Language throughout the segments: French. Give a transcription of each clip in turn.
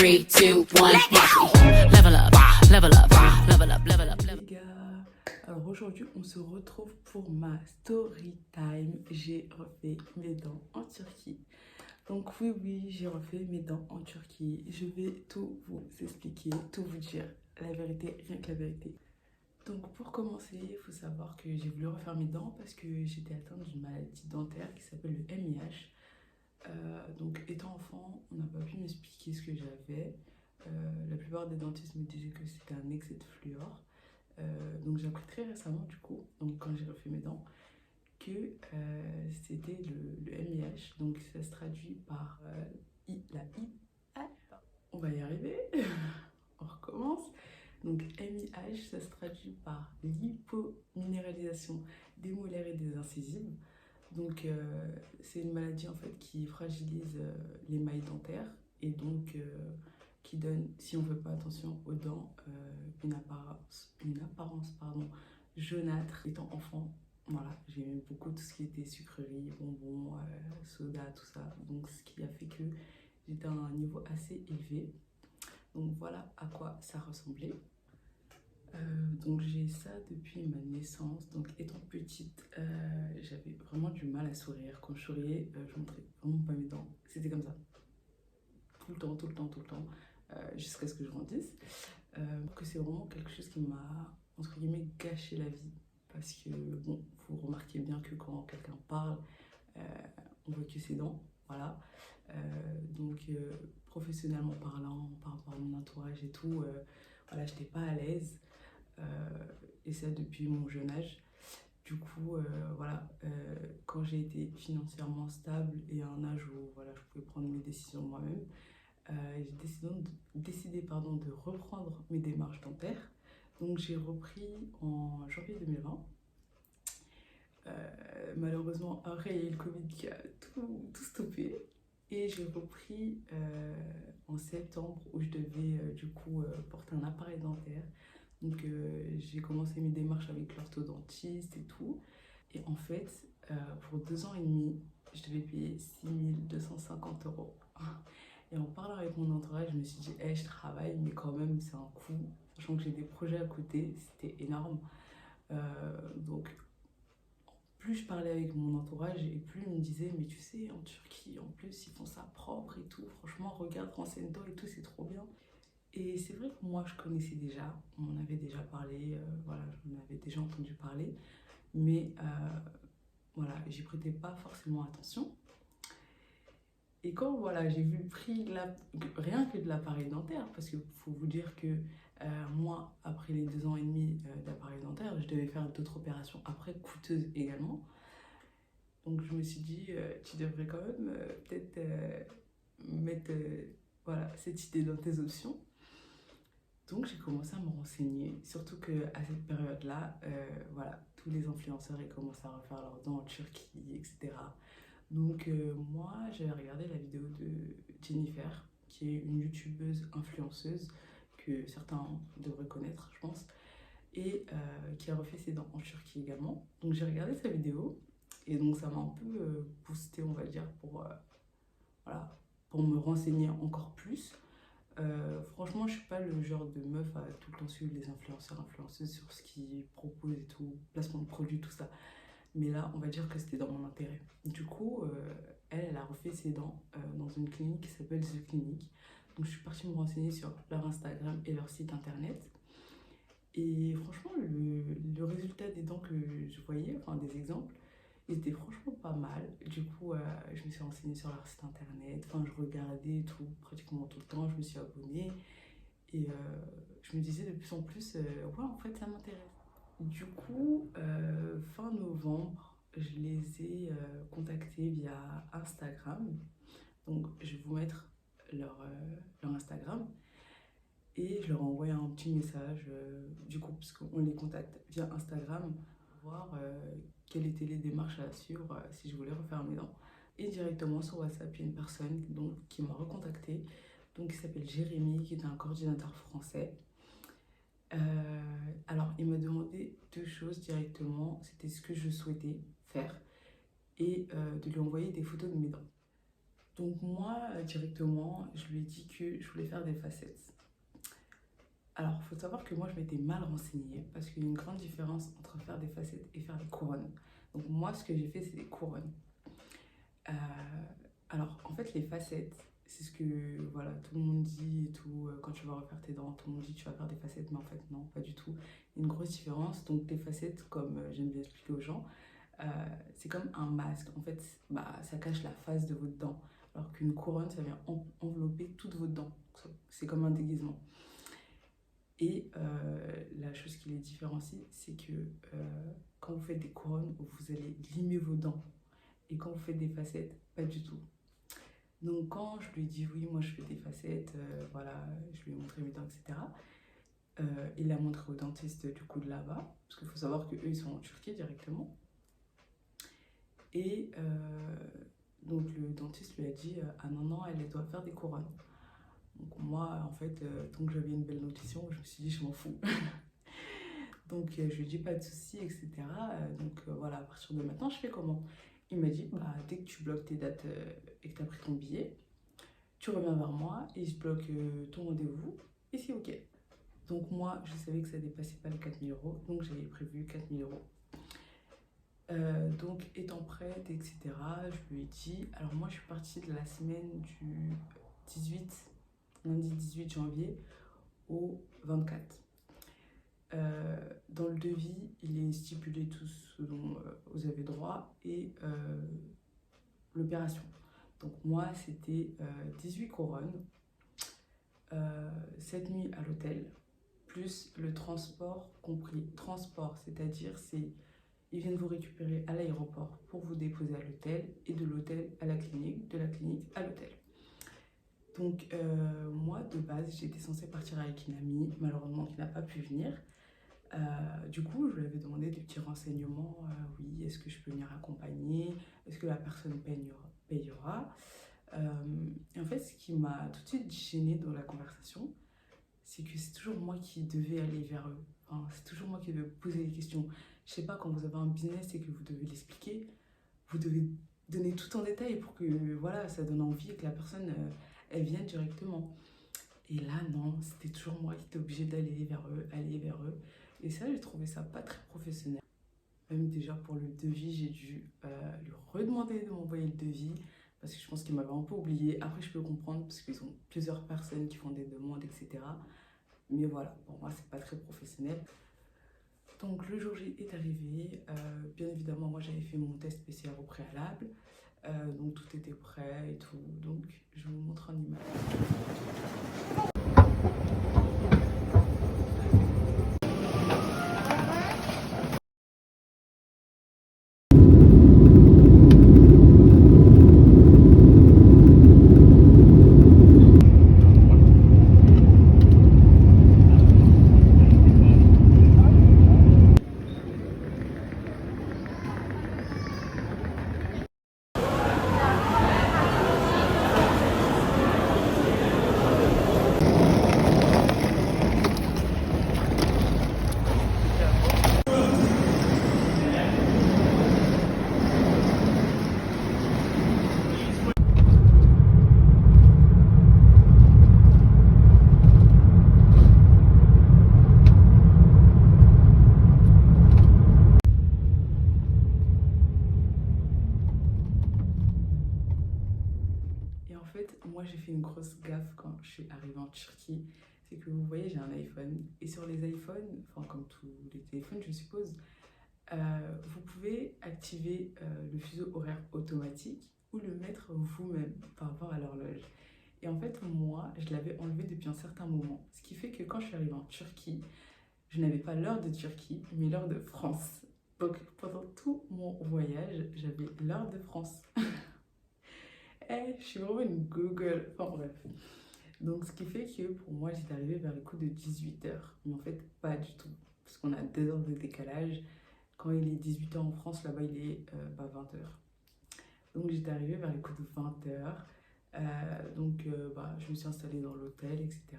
3, 2, 1, level up, level up, level up, level up, level up. Les gars, alors aujourd'hui on se retrouve pour ma story time. J'ai refait mes dents en Turquie. Donc oui, j'ai refait mes dents en Turquie. Je vais tout vous expliquer, tout vous dire. La vérité, rien que la vérité. Donc pour commencer, il faut savoir que j'ai voulu refaire mes dents parce que j'étais atteinte d'une maladie dentaire qui s'appelle le MIH. Donc étant enfant, on n'a pas pu m'expliquer ce que j'avais. La plupart des dentistes me disaient que c'était un excès de fluor. Donc j'ai appris très récemment du coup, donc quand j'ai refait mes dents, que c'était le MIH. Donc ça se traduit par on va y arriver. On recommence. Donc MIH, ça se traduit par l'hypominéralisation des molaires et des incisives. Donc c'est une maladie en fait qui fragilise les mailles dentaires et donc qui donne, si on ne fait pas attention aux dents, une apparence pardon, jaunâtre. Étant enfant, voilà, j'aimais beaucoup tout ce qui était sucreries, bonbons, soda, tout ça. Donc ce qui a fait que j'étais à un niveau assez élevé. Donc voilà à quoi ça ressemblait. Donc j'ai ça depuis ma naissance. Donc étant petite, j'avais vraiment du mal à sourire. Quand je souriais, je montrais vraiment pas mes dents. C'était comme ça. Tout le temps, tout le temps, tout le temps. Jusqu'à ce que je grandisse. Que c'est vraiment quelque chose qui m'a, entre guillemets, gâché la vie. Parce que, bon, vous remarquez bien que quand quelqu'un parle, on voit que ses dents. Voilà. Donc professionnellement parlant, par rapport à mon entourage et tout, voilà, j'étais pas à l'aise. Et ça depuis mon jeune âge. Du coup, voilà, quand j'ai été financièrement stable et à un âge où voilà, je pouvais prendre mes décisions moi-même, j'ai décidé de reprendre mes démarches dentaires. Donc j'ai repris en janvier 2020. Malheureusement, après il y a eu le Covid qui a tout stoppé. Et j'ai repris en septembre où je devais du coup porter un appareil dentaire. Donc j'ai commencé mes démarches avec l'orthodontiste et tout. Et en fait, pour 2 ans et demi, je devais payer 6 250 €. Et en parlant avec mon entourage, je me suis dit, hey, je travaille, mais quand même, c'est un coût. Sachant que j'ai des projets à côté, c'était énorme. Donc, plus je parlais avec mon entourage et plus il me disait, mais tu sais, en Turquie, en plus, ils font ça propre et tout. Franchement, regarde, renseigne-toi et tout, c'est trop bien. Et c'est vrai que moi, je connaissais déjà, on en avait déjà parlé, voilà, j'en avais déjà entendu parler, mais voilà, j'y prêtais pas forcément attention. Et quand voilà, j'ai vu le prix, rien que de l'appareil dentaire, parce qu'il faut vous dire que moi, après les 2 ans et demi d'appareil dentaire, je devais faire d'autres opérations après, coûteuses également. Donc je me suis dit, tu devrais quand même peut-être mettre voilà, cette idée dans tes options. Donc j'ai commencé à me renseigner, surtout qu'à cette période-là, voilà, tous les influenceurs ils commencent à refaire leurs dents en Turquie, etc. Donc moi, j'avais regardé la vidéo de Jennifer, qui est une youtubeuse influenceuse que certains devraient connaître, je pense, et qui a refait ses dents en Turquie également. Donc j'ai regardé sa vidéo, et donc ça m'a un peu boosté, on va dire, voilà, pour me renseigner encore plus. Franchement, je suis pas le genre de meuf à tout le temps suivre les influenceurs, influenceuses sur ce qu'ils proposent et tout, placement de produits, tout ça. Mais là, on va dire que c'était dans mon intérêt. Du coup, elle a refait ses dents dans une clinique qui s'appelle The Clinic. Donc, je suis partie me renseigner sur leur Instagram et leur site internet. Et franchement, le résultat des dents que je voyais, enfin des exemples, ils étaient franchement pas mal. Du coup, je me suis renseignée sur leur site internet. Enfin, je regardais tout, pratiquement tout le temps. Je me suis abonnée. Et je me disais de plus en plus, ouais, en fait, ça m'intéresse. Du coup, fin novembre, je les ai contactés via Instagram. Donc, je vais vous mettre leur Instagram. Et je leur ai envoyé un petit message, du coup, parce qu'on les contacte via Instagram, pour voir quelles étaient les démarches à suivre si je voulais refaire mes dents. Et directement sur WhatsApp, il y a une personne donc, qui m'a recontacté, donc, qui s'appelle Jérémy, qui est un coordinateur français. Alors, il m'a demandé 2 choses directement. C'était ce que je souhaitais faire et de lui envoyer des photos de mes dents. Donc moi, directement, je lui ai dit que je voulais faire des facettes. Alors, il faut savoir que moi, je m'étais mal renseignée parce qu'il y a une grande différence entre faire des facettes et faire des couronnes. Donc moi, ce que j'ai fait, c'est des couronnes. Euh, alors, en fait, les facettes, c'est ce que voilà, tout le monde dit et tout. Quand tu vas refaire tes dents, tout le monde dit tu vas faire des facettes, mais en fait, non, pas du tout. Il y a une grosse différence. Donc, des facettes, comme j'aime bien expliquer aux gens, euh, c'est comme un masque. En fait, bah, ça cache la face de votre dent. Alors qu'une couronne, ça vient envelopper toutes vos dents. C'est comme un déguisement. Et la chose qui les différencie, c'est que quand vous faites des couronnes, vous allez limer vos dents. Et quand vous faites des facettes, pas du tout. Donc quand je lui ai dit oui, moi je fais des facettes, voilà, je lui ai montré mes dents, etc. Il l'a montré au dentiste du coup de là-bas, parce qu'il faut savoir qu'eux ils sont en Turquie directement. Et donc le dentiste lui a dit ah non, non, elle doit faire des couronnes. Donc moi, en fait, tant que j'avais une belle dentition, je me suis dit je m'en fous. Donc je lui ai dit pas de soucis, etc. Voilà, à partir de maintenant, je fais comment? Il m'a dit, bah, dès que tu bloques tes dates et que tu as pris ton billet, tu reviens vers moi et je bloque ton rendez-vous et c'est ok. Donc moi, je savais que ça dépassait pas les 4 000 €, donc j'avais prévu 4 000 €. Donc étant prête, etc., je lui ai dit, alors moi je suis partie de la semaine du 18, lundi 18 janvier au 24. Dans le devis, il est stipulé tout ce dont vous avez droit et l'opération. Donc moi, c'était 18 couronnes, 7 nuits à l'hôtel, plus le transport compris. Transport, c'est-à-dire ils viennent vous récupérer à l'aéroport pour vous déposer à l'hôtel et de l'hôtel à la clinique, de la clinique à l'hôtel. Donc moi, de base, j'étais censée partir avec une amie, malheureusement qui n'a pas pu venir. Du coup, je lui avais demandé des petits renseignements. Oui, est-ce que je peux venir accompagner? Est-ce que la personne payera? Et en fait, ce qui m'a tout de suite gênée dans la conversation, c'est que c'est toujours moi qui devais aller vers eux. Enfin, c'est toujours moi qui devais poser les questions. Je sais pas, quand vous avez un business et que vous devez l'expliquer, vous devez donner tout en détail pour que voilà, ça donne envie et que la personne elle vienne directement. Et là, non, c'était toujours moi qui étais obligée d'aller vers eux, aller vers eux. Et ça, j'ai trouvé ça pas très professionnel. Même déjà pour le devis, j'ai dû lui redemander de m'envoyer le devis parce que je pense qu'il m'avait un peu oublié. Après, je peux comprendre parce qu'ils ont plusieurs personnes qui font des demandes, etc. Mais voilà, pour moi, c'est pas très professionnel. Donc, le jour J est arrivé. Bien évidemment, moi, j'avais fait mon test PCR au préalable. Donc, tout était prêt et tout. Donc, je vous montre en image. Et en fait, moi j'ai fait une grosse gaffe quand je suis arrivée en Turquie. C'est que vous voyez, j'ai un iPhone. Et sur les iPhones, enfin comme tous les téléphones, je suppose, vous pouvez activer le fuseau horaire automatique ou le mettre vous-même par rapport à l'horloge. Et en fait, moi, je l'avais enlevé depuis un certain moment. Ce qui fait que quand je suis arrivée en Turquie, je n'avais pas l'heure de Turquie, mais l'heure de France. Donc pendant tout mon voyage, j'avais l'heure de France. Je suis vraiment une Google. Enfin bref. Donc, ce qui fait que pour moi, j'étais arrivée vers le coup de 18 h. Mais en fait, pas du tout. Parce qu'on a 2 heures de décalage. Quand il est 18 h en France, là-bas, il est 20 h. Donc, j'étais arrivée vers le coup de 20 h. Je me suis installée dans l'hôtel, etc.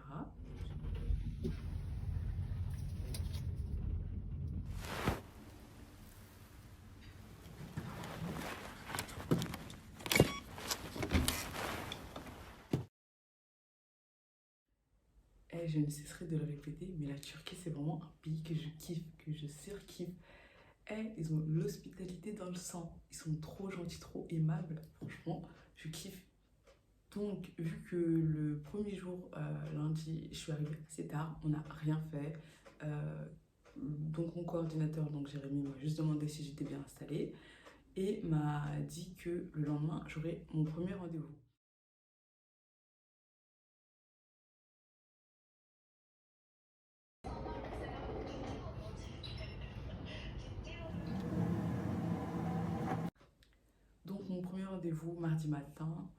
pareil, je ne cesserai de le répéter, mais la Turquie, c'est vraiment un pays que je kiffe, que je surkiffe. Et ils ont l'hospitalité dans le sang. Ils sont trop gentils, trop aimables. Franchement, je kiffe. Donc, vu que le premier jour, lundi, je suis arrivée assez tard, on n'a rien fait. Donc, mon coordinateur, donc Jérémy, m'a juste demandé si j'étais bien installée et m'a dit que le lendemain, j'aurais mon premier rendez-vous. Donc, mon premier rendez-vous, mardi matin,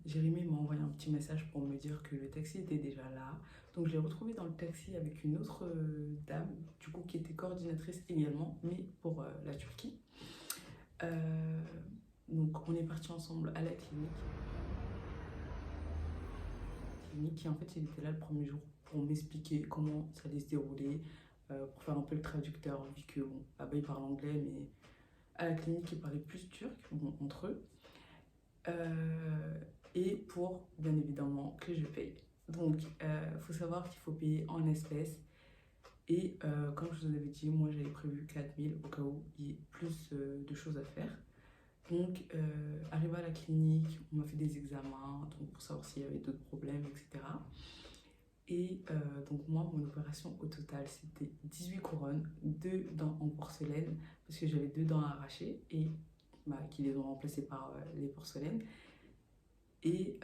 Jérémy m'a envoyé un petit message pour me dire que le taxi était déjà là. Donc, je l'ai retrouvé dans le taxi avec une autre dame, du coup, qui était coordinatrice également, mais pour la Turquie. Euh, donc, on est partis ensemble à la clinique. Et en fait, il était là le premier jour pour m'expliquer comment ça allait se dérouler, pour faire un peu le traducteur, vu que bon, là-bas, ils parlent anglais, mais à la clinique, ils parlaient plus turc, bon, entre eux. Et pour, bien évidemment, que je paye. Donc, il faut savoir qu'il faut payer en espèces. Et comme je vous avais dit, moi, j'avais prévu 4000 au cas où il y ait plus de choses à faire. Donc, arrivé à la clinique, on m'a fait des examens donc pour savoir s'il y avait d'autres problèmes, etc. Et donc, moi, mon opération au total, c'était 18 couronnes, 2 dents en porcelaine, parce que j'avais 2 dents arrachées et qui les ont remplacées par les porcelaines. Et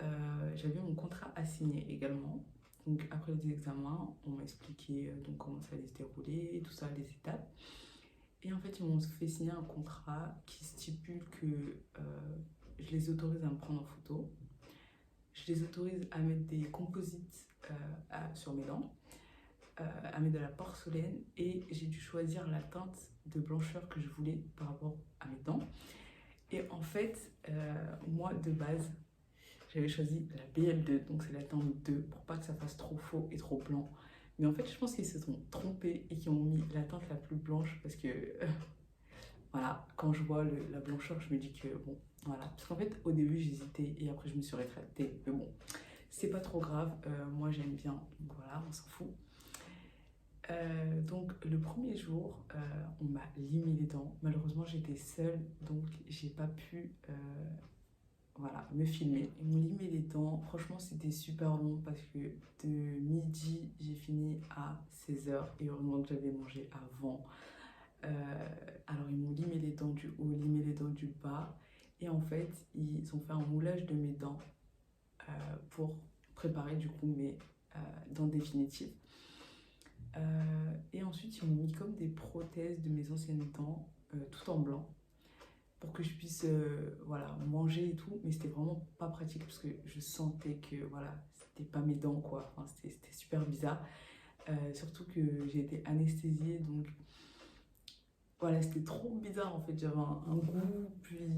j'avais mon contrat à signer également. Donc, après les examens, on m'a expliqué donc, comment ça allait se dérouler, tout ça, les étapes. Et en fait, ils m'ont fait signer un contrat qui stipule que je les autorise à me prendre en photo. Je les autorise à mettre des composites sur mes dents, à mettre de la porcelaine. Et j'ai dû choisir la teinte de blancheur que je voulais par rapport à mes dents. Et en fait, moi, de base, j'avais choisi la BL2, donc c'est la teinte 2, pour pas que ça fasse trop faux et trop blanc. Mais en fait, je pense qu'ils se sont trompés et qu'ils ont mis la teinte la plus blanche parce que, voilà, quand je vois la blancheur, je me dis que, bon, voilà. Parce qu'en fait, au début, j'hésitais et après, je me suis rétractée. Mais bon, c'est pas trop grave. Moi, j'aime bien. Donc voilà, on s'en fout. Donc, le premier jour, on m'a limé les dents. Malheureusement, j'étais seule, donc j'ai pas pu voilà, me filmer. Ils m'ont limé les dents. Franchement, c'était super long parce que de midi, j'ai fini à 16h et heureusement que j'avais mangé avant. Alors, ils m'ont limé les dents du haut, limé les dents du bas. Et en fait, ils ont fait un moulage de mes dents pour préparer du coup mes dents définitives. Et ensuite, ils m'ont mis comme des prothèses de mes anciennes dents, tout en blanc, pour que je puisse voilà, manger et tout. Mais c'était vraiment pas pratique parce que je sentais que voilà, c'était pas mes dents quoi. Enfin, c'était super bizarre. Surtout que j'ai été anesthésiée, donc voilà, c'était trop bizarre en fait. J'avais un goût, puis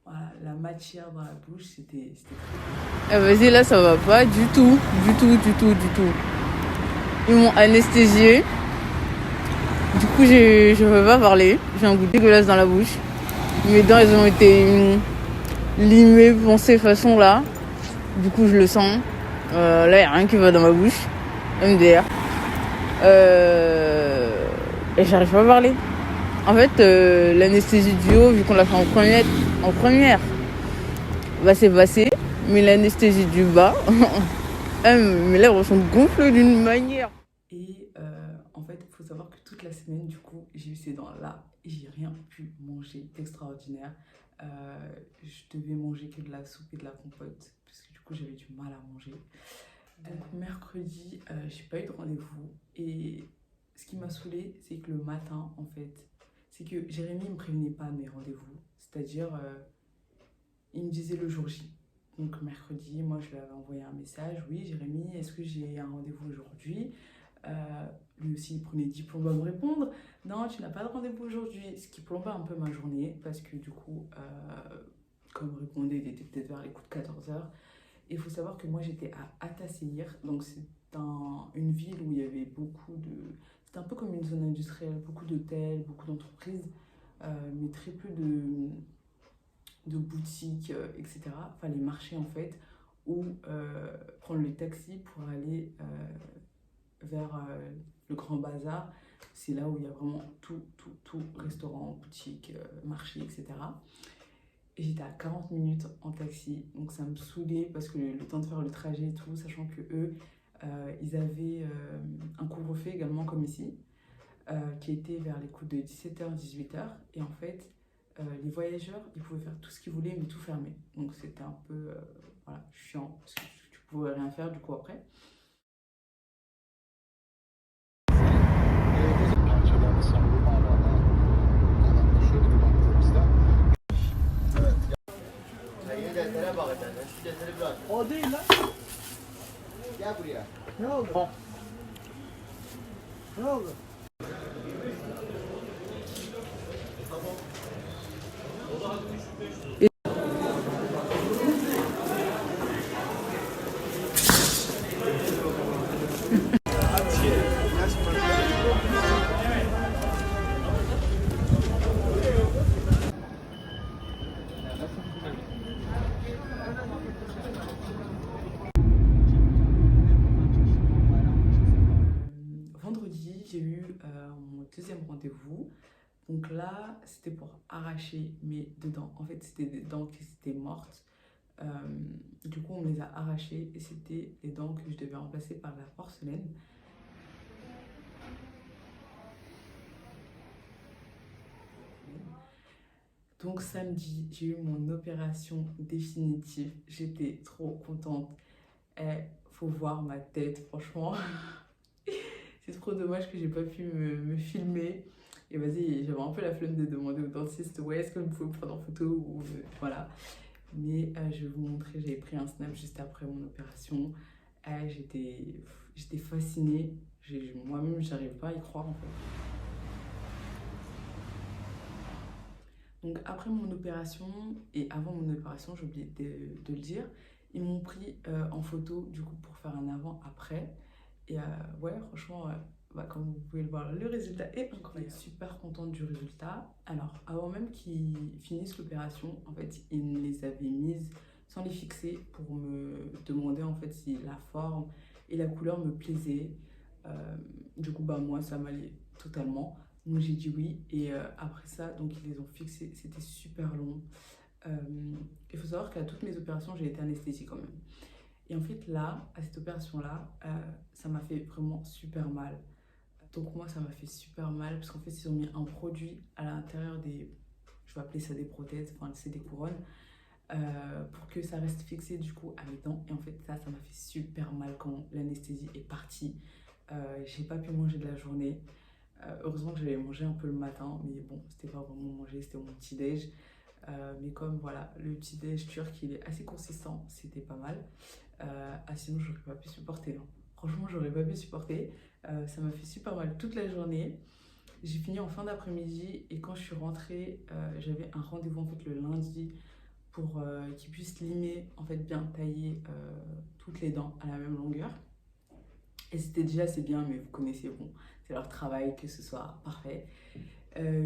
voilà, la matière dans la bouche, c'était trop. Ah vas-y, là ça va pas du tout, du tout, du tout, du tout. Ils m'ont anesthésiée. Du coup, je peux pas parler. J'ai un goût dégueulasse dans la bouche. Mes dents, elles ont été limées, poncées façon là. Du coup, je le sens. Là, il n'y a rien qui va dans ma bouche. MDR. Et j'arrive pas à parler. En fait, l'anesthésie du haut, vu qu'on l'a fait en première, bah c'est passé. Mais l'anesthésie du bas, mes lèvres sont gonflées d'une manière. Et en fait, il faut savoir que toute la semaine, du coup, j'ai eu ces dents-là et j'ai rien pu manger d'extraordinaire. Je devais manger que de la soupe et de la compote parce que du coup, j'avais du mal à manger. Donc, mercredi, j'ai pas eu de rendez-vous. Et ce qui m'a saoulée, c'est que le matin, en fait, c'est que Jérémy ne me prévenait pas de mes rendez-vous. C'est-à-dire, il me disait le jour J. Donc mercredi, moi je lui avais envoyé un message. Oui, Jérémy, est-ce que j'ai un rendez-vous aujourd'hui? Lui aussi, il prenait 10 plombes à me répondre. Non, tu n'as pas de rendez-vous aujourd'hui. Ce qui plombait un peu ma journée parce que du coup, comme il répondait, il était peut-être vers les coups de 14h. Et il faut savoir que moi j'étais à Ataseir. Donc c'est une ville où il y avait beaucoup de... C'était un peu comme une zone industrielle, beaucoup d'hôtels, beaucoup d'entreprises, mais très peu de boutiques, etc. Enfin, les marchés, en fait, ou prendre le taxi pour aller vers le Grand Bazar. C'est là où il y a vraiment tout, restaurant, boutique, marché, etc. Et j'étais à 40 minutes en taxi, donc ça me saoulait parce que le temps de faire le trajet et tout, sachant que eux, ils avaient un couvre-feu également comme ici, qui était vers les coups de 17h, 18h. Et en fait, les voyageurs, ils pouvaient faire tout ce qu'ils voulaient, mais tout fermé. Donc c'était un peu voilà, chiant, parce que tu pouvais rien faire du coup après. parçalarını savurma alanda şöyle bir baktığımızda Yeni deftere bak efendim. Şu defteri biraz. o değil lan. Gel buraya. Ne oldu? Ne oldu? Vendredi, j'ai eu mon deuxième rendez-vous. Donc là, c'était pour arracher mes deux dents. En fait, c'était des dents qui étaient mortes. Du coup, on me les a arrachées et c'était les dents que je devais remplacer par la porcelaine. Donc samedi, j'ai eu mon opération définitive. J'étais trop contente. Et faut voir ma tête, franchement. C'est trop dommage que j'ai pas pu me filmer. Et vas-y, j'avais un peu la flemme de demander au dentiste, ouais, est-ce que vous pouvez me prendre en photo ou voilà. Mais je vais vous montrer, j'avais pris un snap juste après mon opération. J'étais fascinée. Moi-même, j'arrive pas à y croire en fait. Donc après mon opération et avant mon opération, j'ai oublié de le dire, ils m'ont pris en photo du coup pour faire un avant-après. Et ouais, franchement, comme vous pouvez le voir, le résultat est incroyable. Je suis super contente du résultat. Alors, avant même qu'ils finissent l'opération, en fait, ils les avaient mises sans les fixer pour me demander en fait si la forme et la couleur me plaisaient. Du coup, bah moi, ça m'allait totalement. Donc j'ai dit oui. Et après ça, donc ils les ont fixés. C'était super long. Il faut savoir qu'à toutes mes opérations, j'ai été anesthésiée quand même. Et en fait, là, à cette opération-là, ça m'a fait vraiment super mal. Donc moi, ça m'a fait super mal parce qu'en fait, ils ont mis un produit à l'intérieur des... Je vais appeler ça des prothèses, enfin, c'est des couronnes, pour que ça reste fixé du coup à mes dents. Et en fait, ça m'a fait super mal quand l'anesthésie est partie. J'ai pas pu manger de la journée. Heureusement que j'avais mangé un peu le matin, mais bon, c'était pas vraiment manger, c'était mon petit-déj. Mais comme voilà, le petit-déj turc, il est assez consistant, c'était pas mal. Sinon, j'aurais pas pu supporter. Hein. Franchement, j'aurais pas pu supporter. Ça m'a fait super mal toute la journée. J'ai fini en fin d'après-midi et quand je suis rentrée, j'avais un rendez-vous en fait le lundi pour qu'ils puissent limer, en fait bien tailler toutes les dents à la même longueur. Et c'était déjà assez bien, mais vous connaissez, bon, c'est leur travail, que ce soit parfait.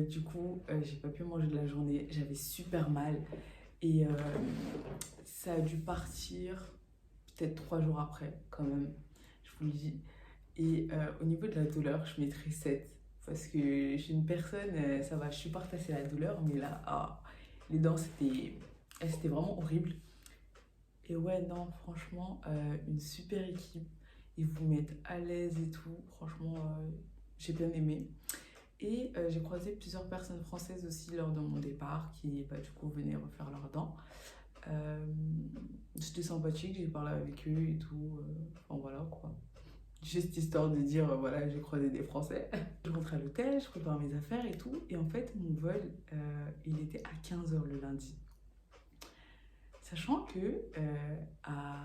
Du coup, j'ai pas pu manger de la journée, j'avais super mal et ça a dû partir peut-être 3 jours après, quand même, je vous le dis. Et au niveau de la douleur, je mettrais 7 parce que je suis une personne, ça va, je supporte assez la douleur, mais là, les dents, c'était vraiment horrible. Et ouais, non, franchement, une super équipe. Ils vous mettent à l'aise et tout. Franchement, j'ai bien aimé. Et j'ai croisé plusieurs personnes françaises aussi lors de mon départ qui, du coup, venaient refaire leurs dents. C'était sympathique, j'ai parlé avec eux et tout. Enfin, voilà, quoi. Juste histoire de dire, voilà, j'ai croisé des Français. Je rentre à l'hôtel, je prépare mes affaires et tout. Et en fait, mon vol, il était à 15h le lundi. Sachant que à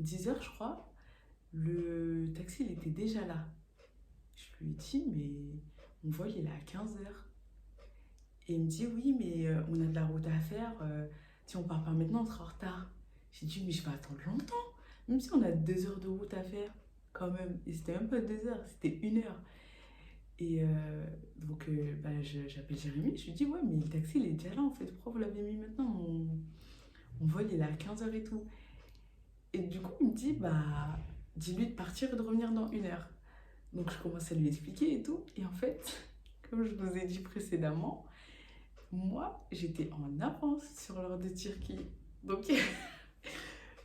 10h, je crois, le taxi, il était déjà là. Je lui ai dit, mais mon vol, il est à 15h. Et il me dit, oui, mais on a de la route à faire. Si on part pas maintenant, on sera en retard. J'ai dit, mais je vais attendre longtemps. Même si on a 2 heures de route à faire, quand même. Et c'était même pas 2 heures, c'était 1 heure. Et donc, j'appelle Jérémy. Je lui dis, ouais, mais le taxi, il est déjà là, en fait. Pourquoi vous l'avez mis maintenant? Mon vol, il est à 15h et tout. Et du coup, il me dit, bah, dis-lui de partir et de revenir dans 1 heure. Donc, je commence à lui expliquer et tout. Et en fait, comme je vous ai dit précédemment, moi, j'étais en avance sur l'heure de Turquie. Donc,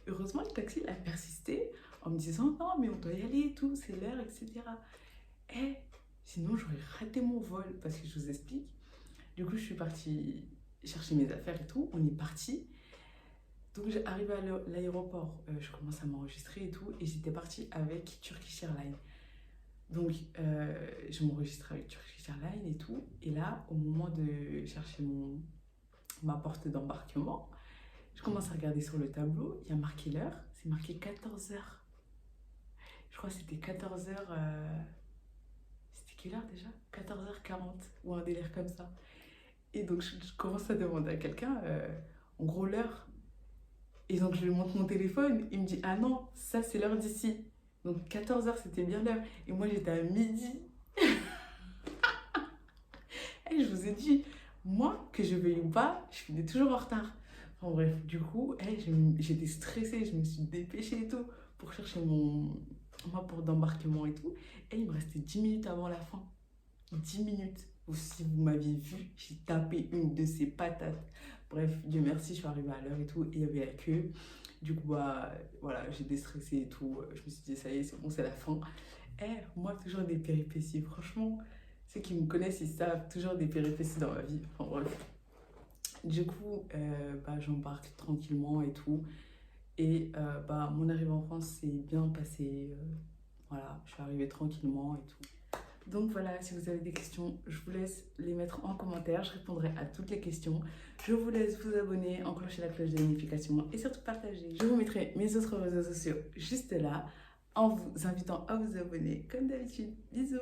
heureusement, le taxi a persisté en me disant, non, mais on doit y aller et tout, c'est l'heure, etc. Et sinon, j'aurais raté mon vol parce que je vous explique. Du coup, je suis partie chercher mes affaires et tout. On est parti. Donc, j'arrive à l'aéroport. Je commence à m'enregistrer et tout. Et j'étais partie avec Turkish Airlines. Donc, je m'enregistre avec Turkish Airlines et tout. Et là, au moment de chercher ma porte d'embarquement, je commence à regarder sur le tableau. Il y a marqué l'heure. C'est marqué 14h. Je crois que c'était 14h. C'était quelle heure déjà? 14h40 ou un délire comme ça. Et donc, je commence à demander à quelqu'un, en gros, l'heure. Et donc, je lui montre mon téléphone. Il me dit, ah non, ça, c'est l'heure d'ici. Donc, 14h, c'était bien l'heure. Et moi, j'étais à midi. Et je vous ai dit, moi, que je veuille ou pas, je finis toujours en retard. Enfin bref, du coup, j'étais stressée. Je me suis dépêchée et tout pour chercher ma porte d'embarquement et tout. Et il me restait 10 minutes avant la fin. 10 minutes. Si vous m'aviez vu, j'ai tapé une de ces patates. Bref, Dieu merci, je suis arrivée à l'heure et tout. Et il y avait la queue. Du coup, bah, voilà, j'ai déstressé et tout. Je me suis dit, ça y est, c'est bon, c'est la fin. Et moi, toujours des péripéties. Franchement, ceux qui me connaissent, ils savent, toujours des péripéties dans ma vie. Enfin bref. Du coup, bah, j'embarque tranquillement et tout. Et bah, mon arrivée en France s'est bien passée. Voilà, je suis arrivée tranquillement et tout. Donc voilà, si vous avez des questions, je vous laisse les mettre en commentaire. Je répondrai à toutes les questions. Je vous laisse vous abonner, enclencher la cloche de notification et surtout partager. Je vous mettrai mes autres réseaux sociaux juste là en vous invitant à vous abonner comme d'habitude. Bisous!